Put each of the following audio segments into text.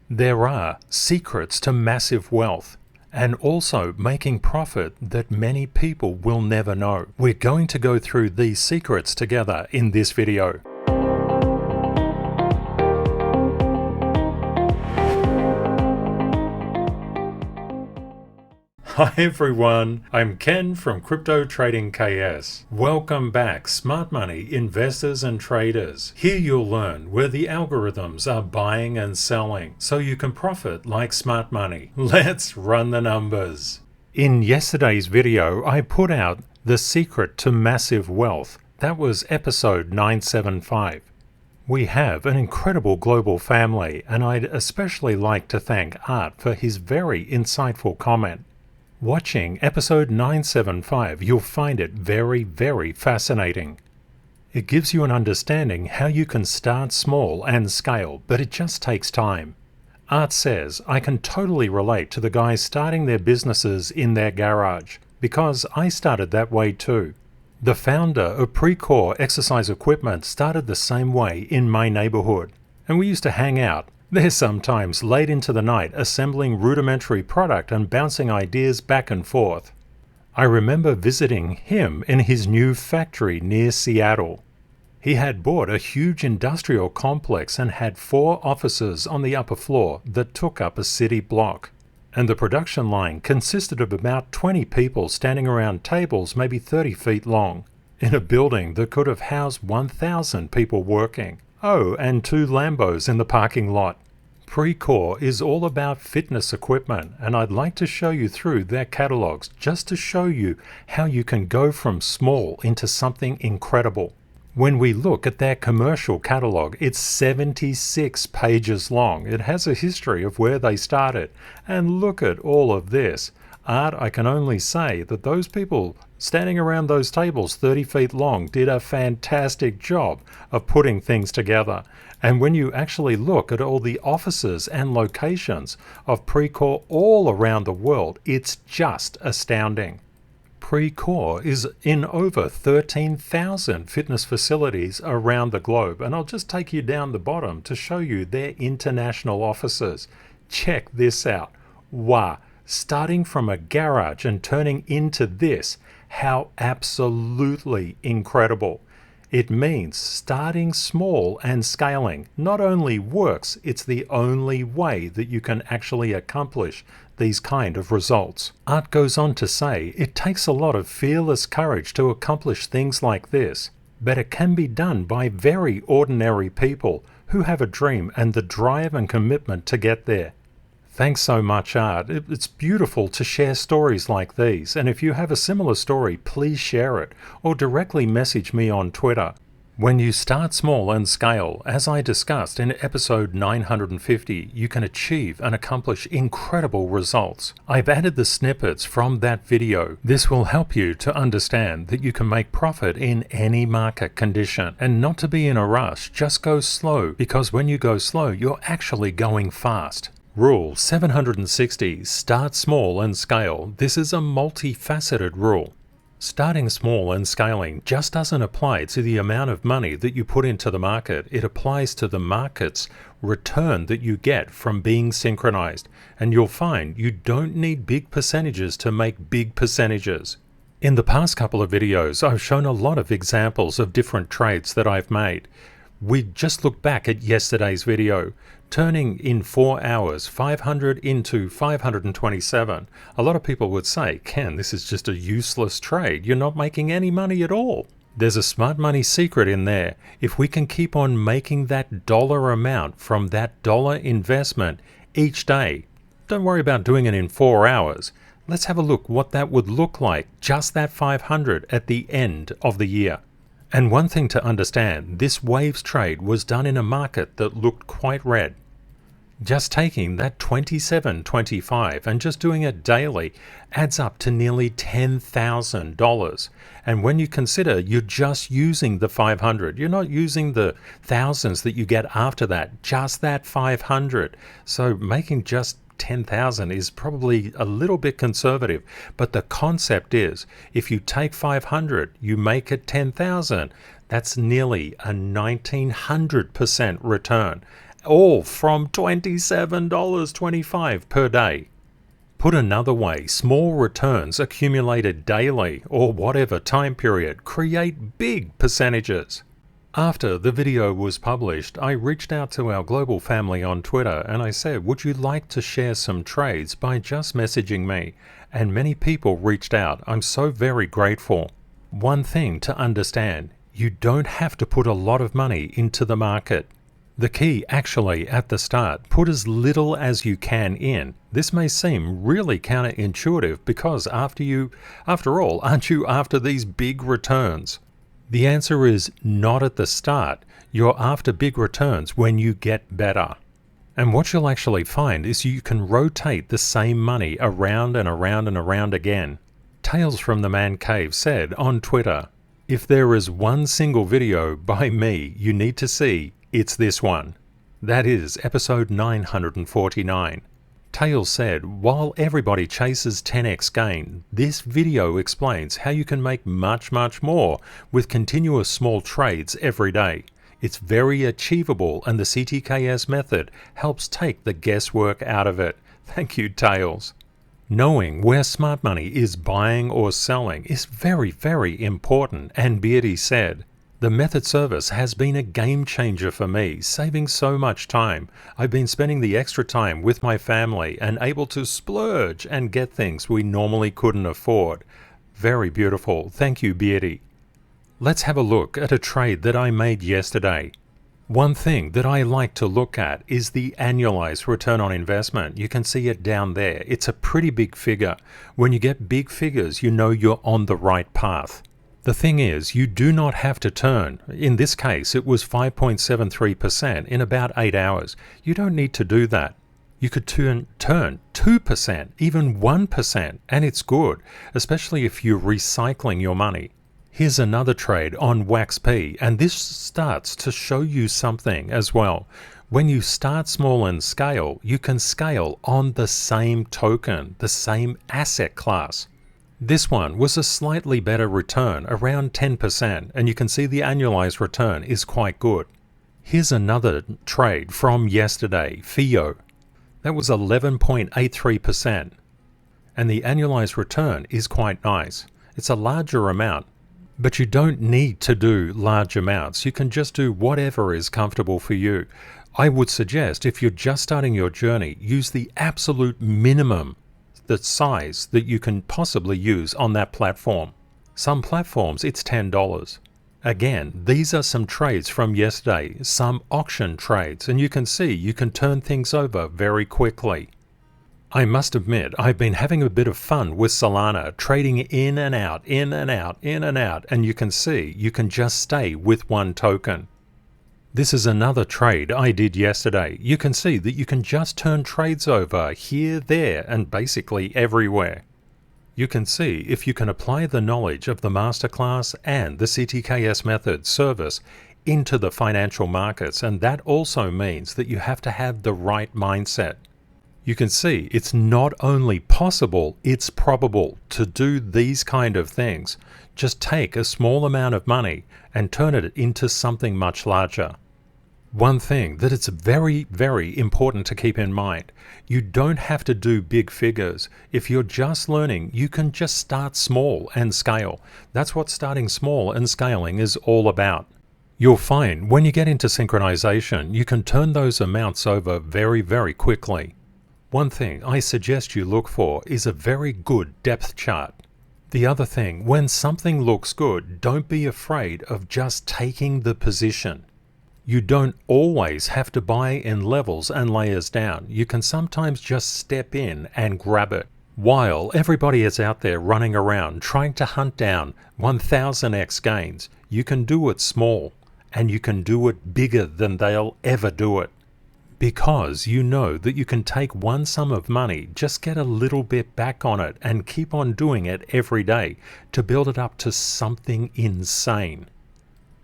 There are secrets to massive wealth and also making profit that many people will never know. We're going to go through these secrets together in this video. Hi everyone, I'm Ken from Crypto Trading KS. Welcome back, smart money investors and traders. Here you'll learn where the algorithms are buying and selling so you can profit like smart money. Let's run the numbers. In yesterday's video, I put out the secret to massive wealth. That was episode 975. We have an incredible global family, and I'd especially like to thank Art for his very insightful comment. Watching episode 975, you'll find it very, very fascinating. It gives you an understanding how you can start small and scale, but it just takes time. Art says, I can totally relate to the guys starting their businesses in their garage, because I started that way too. The founder of Precore Exercise Equipment started the same way in my neighborhood, and we used to hang out. They're sometimes late into the night assembling rudimentary product and bouncing ideas back and forth. I remember visiting him in his new factory near Seattle. He had bought a huge industrial complex and had 4 offices on the upper floor that took up a city block. And the production line consisted of about 20 people standing around tables maybe 30 feet long, in a building that could have housed 1,000 people working. Oh, and 2 Lambos in the parking lot. Precore is all about fitness equipment, and I'd like to show you through their catalogs just to show you how you can go from small into something incredible. When we look at their commercial catalog, it's 76 pages long. It has a history of where they started. And look at all of this. Art, I can only say that those people standing around those tables 30 feet long did a fantastic job of putting things together. And when you actually look at all the offices and locations of Precore all around the world, it's just astounding. Precore is in over 13,000 fitness facilities around the globe, and I'll just take you down the bottom to show you their international offices. Check this out. Wow! Starting from a garage and turning into this, how absolutely incredible. It means starting small and scaling not only works, it's the only way that you can actually accomplish these kind of results. Art goes on to say, it takes a lot of fearless courage to accomplish things like this, but it can be done by very ordinary people who have a dream and the drive and commitment to get there. Thanks so much, Art. It's beautiful to share stories like these, and if you have a similar story, please share it, or directly message me on Twitter. When you start small and scale, as I discussed in episode 950, you can achieve and accomplish incredible results. I've added the snippets from that video. This will help you to understand that you can make profit in any market condition, and not to be in a rush, just go slow, because when you go slow, you're actually going fast. Rule 760, start small and scale. This is a multifaceted rule. Starting small and scaling just doesn't apply to the amount of money that you put into the market. It applies to the market's return that you get from being synchronized. And you'll find you don't need big percentages to make big percentages. In the past couple of videos, I've shown a lot of examples of different trades that I've made. We just looked back at yesterday's video, turning in 4 hours 500 into 527. A lot of people would say, Ken, this is just a useless trade. You're not making any money at all. There's a smart money secret in there. If we can keep on making that dollar amount from that dollar investment each day, don't worry about doing it in 4 hours. Let's have a look what that would look like, just that 500 at the end of the year. And one thing to understand, this waves trade was done in a market that looked quite red. Just taking that 27.25 and just doing it daily adds up to nearly $10,000. And when you consider you're just using the 500, you're not using the thousands that you get after that, just that 500. So making just 10,000 is probably a little bit conservative, but the concept is if you take 500, you make it 10,000. That's nearly a 1900% return. all from $27.25 per day. Put another way, small returns accumulated daily or whatever time period create big percentages. After the video was published, I reached out to our global family on Twitter and I said, would you like to share some trades by just messaging me? And many people reached out. I'm so very grateful. One thing to understand, you don't have to put a lot of money into the market. The key actually at the start, put as little as you can in. This may seem really counterintuitive because after all, aren't you after these big returns? The answer is not at the start. You're after big returns when you get better. And what you'll actually find is you can rotate the same money around and around and around again. Tales from the Man Cave said on Twitter, if there is one single video by me you need to see, it's this one. That is episode 949. Tales said, while everybody chases 10x gain, this video explains how you can make much more with continuous small trades every day. It's very achievable and the CTKS method helps take the guesswork out of it. Thank you, Tales. Knowing where smart money is buying or selling is very important, and Beardy said, the method service has been a game changer for me, saving so much time. I've been spending the extra time with my family and able to splurge and get things we normally couldn't afford. Very beautiful. Thank you, Beardy. Let's have a look at a trade that I made yesterday. One thing that I like to look at is the annualized return on investment. You can see it down there. It's a pretty big figure. When you get big figures, you know you're on the right path. The thing is, you do not have to turn. In this case, it was 5.73% in about 8 hours. You don't need to do that. You could turn 2%, even 1%, and it's good, especially if you're recycling your money. Here's another trade on WaxP, and this starts to show you something as well. When you start small and scale, you can scale on the same token, the same asset class. This one was a slightly better return, around 10%, and you can see the annualized return is quite good. Here's another trade from yesterday, FIO. That was 11.83%, and the annualized return is quite nice. It's a larger amount, but you don't need to do large amounts. You can just do whatever is comfortable for you. I would suggest if you're just starting your journey, use the absolute minimum, the size that you can possibly use on that platform. Some platforms it's $10. Again, these are some trades from yesterday, some auction trades, and you can see you can turn things over very quickly. I must admit, I've been having a bit of fun with Solana, trading in and out, in and out, in and out, and you can see you can just stay with one token. This is another trade I did yesterday. You can see that you can just turn trades over here, there, and basically everywhere. You can see if you can apply the knowledge of the masterclass and the CTKS method service into the financial markets, and that also means that you have to have the right mindset. You can see it's not only possible, it's probable to do these kind of things. Just take a small amount of money and turn it into something much larger. One thing that it's very important to keep in mind, you don't have to do big figures. If you're just learning, you can just start small and scale. That's what starting small and scaling is all about. You'll find when you get into synchronization, you can turn those amounts over very quickly. One thing I suggest you look for is a very good depth chart. The other thing, when something looks good, don't be afraid of just taking the position. You don't always have to buy in levels and layers down. You can sometimes just step in and grab it. While everybody is out there running around trying to hunt down 1000x gains, you can do it small, and you can do it bigger than they'll ever do it. Because you know that you can take one sum of money, just get a little bit back on it, and keep on doing it every day to build it up to something insane.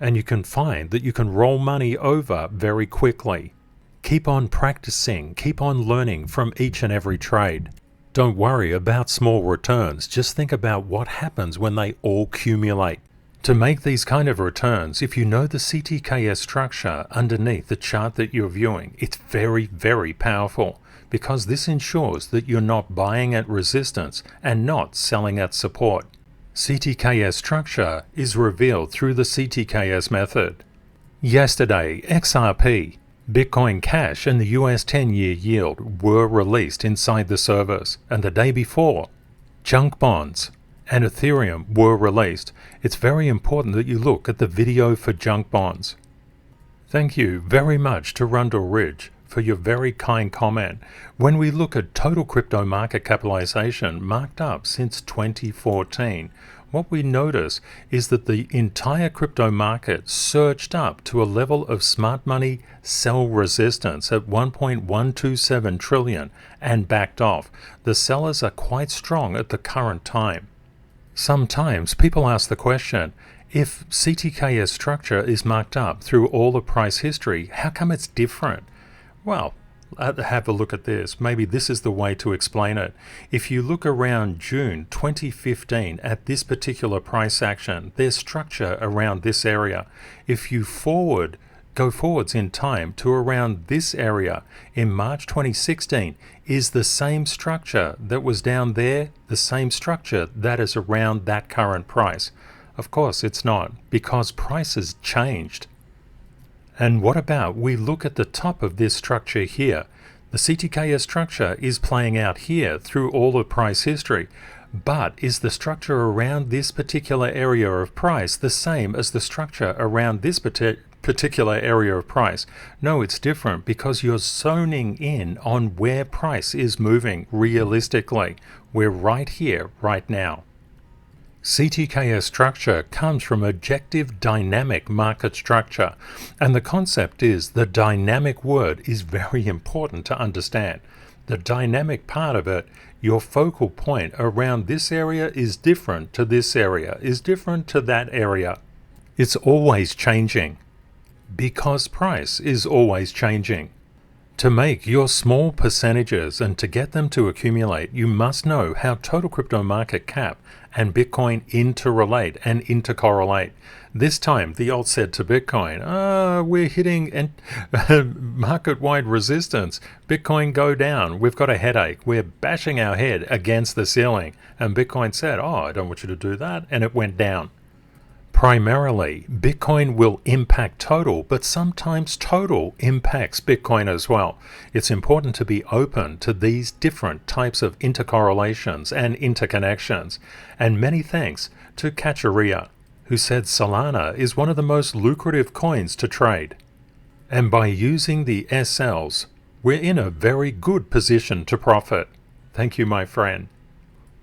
And you can find that you can roll money over very quickly. Keep on practicing, keep on learning from each and every trade. Don't worry about small returns, just think about what happens when they all accumulate. To make these kind of returns, if you know the CTKS structure underneath the chart that you're viewing, it's very, very powerful because this ensures that you're not buying at resistance and not selling at support. CTKS structure is revealed through the CTKS method. Yesterday, XRP, Bitcoin Cash and the US 10-year yield were released inside the service, and the day before, junk bonds and Ethereum were released. It's very important that you look at the video for junk bonds. Thank you very much to Rundle Ridge for your very kind comment. When we look at total crypto market capitalization marked up since 2014, what we notice is that the entire crypto market surged up to a level of smart money sell resistance at 1.127 trillion and backed off. The sellers are quite strong at the current time. Sometimes people ask the question, if CTKS structure is marked up through all the price history, how come it's different? Well, have a look at this. Maybe this is the way to explain it. If you look around June 2015 at this particular price action, there's structure around this area. If you go forwards in time to around this area in March 2016, is the same structure that was down there the same structure that is around that current price? Of course it's not, because prices changed. And what about we look at the top of this structure here? The CTKS structure is playing out here through all the price history, but is the structure around this particular area of price the same as the structure around this particular area of price? No, it's different because you're zoning in on where price is moving realistically. We're right here, right now. CTKS structure comes from objective dynamic market structure, and the concept is the dynamic word is very important to understand. The dynamic part of it, your focal point around this area is different to this area, is different to that area. It's always changing because price is always changing. To make your small percentages and to get them to accumulate, you must know how total crypto market cap and Bitcoin interrelate and intercorrelate. This time, the alt said to Bitcoin, we're hitting market-wide resistance. Bitcoin go down. We've got a headache. We're bashing our head against the ceiling. And Bitcoin said, I don't want you to do that. And it went down. Primarily, Bitcoin will impact total, but sometimes total impacts Bitcoin as well. It's important to be open to these different types of intercorrelations and interconnections. And many thanks to Kacharia, who said Solana is one of the most lucrative coins to trade. And by using the SLs, we're in a very good position to profit. Thank you, my friend.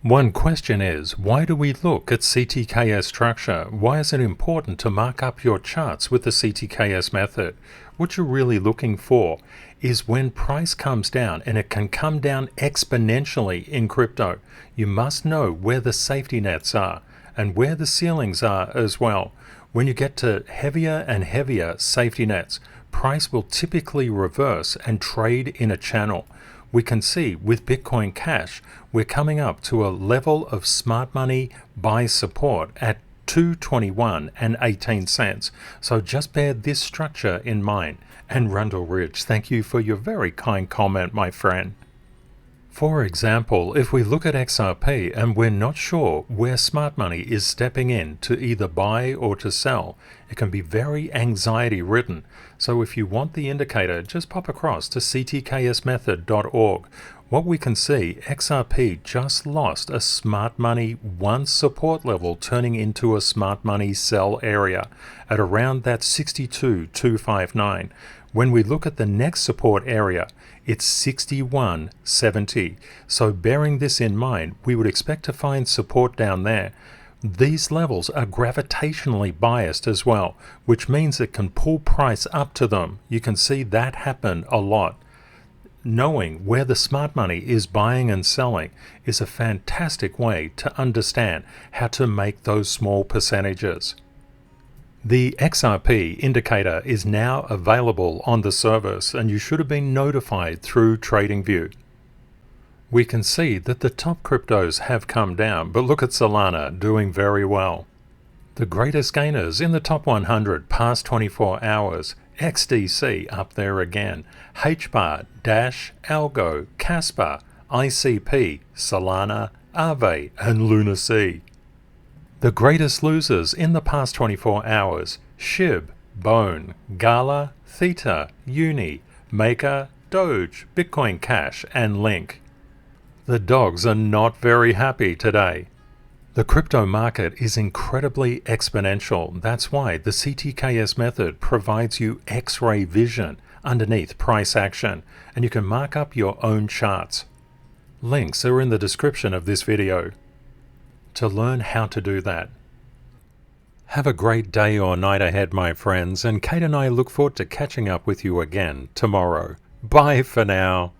One question is, why do we look at CTKS structure? Why is it important to mark up your charts with the CTKS method? What you're really looking for is when price comes down, and it can come down exponentially in crypto, you must know where the safety nets are and where the ceilings are as well. When you get to heavier and heavier safety nets, price will typically reverse and trade in a channel. We can see with Bitcoin Cash, we're coming up to a level of smart money buy support at 221 and 18 cents. So just bear this structure in mind. And Rundle Ridge, thank you for your very kind comment, my friend. For example, if we look at XRP and we're not sure where smart money is stepping in to either buy or to sell, it can be very anxiety ridden. So if you want the indicator, just pop across to ctksmethod.org. What we can see, XRP just lost a smart money 1 support level, turning into a smart money sell area at around that 62,259. When we look at the next support area, it's 61.70. So bearing this in mind, we would expect to find support down there. These levels are gravitationally biased as well, which means it can pull price up to them. You can see that happen a lot. Knowing where the smart money is buying and selling is a fantastic way to understand how to make those small percentages. The XRP indicator is now available on the service, and you should have been notified through TradingView. We can see that the top cryptos have come down, but look at Solana doing very well. The greatest gainers in the top 100 past 24 hours. XDC up there again. HBAR, Dash, Algo, Casper, ICP, Solana, Aave, and Luna C. The greatest losers in the past 24 hours. SHIB, Bone, Gala, Theta, Uni, Maker, Doge, Bitcoin Cash, and Link. The dogs are not very happy today. The crypto market is incredibly exponential. That's why the CTKS method provides you X-ray vision underneath price action, and you can mark up your own charts. Links are in the description of this video to learn how to do that. Have a great day or night ahead, my friends, and Kate and I look forward to catching up with you again tomorrow. Bye for now.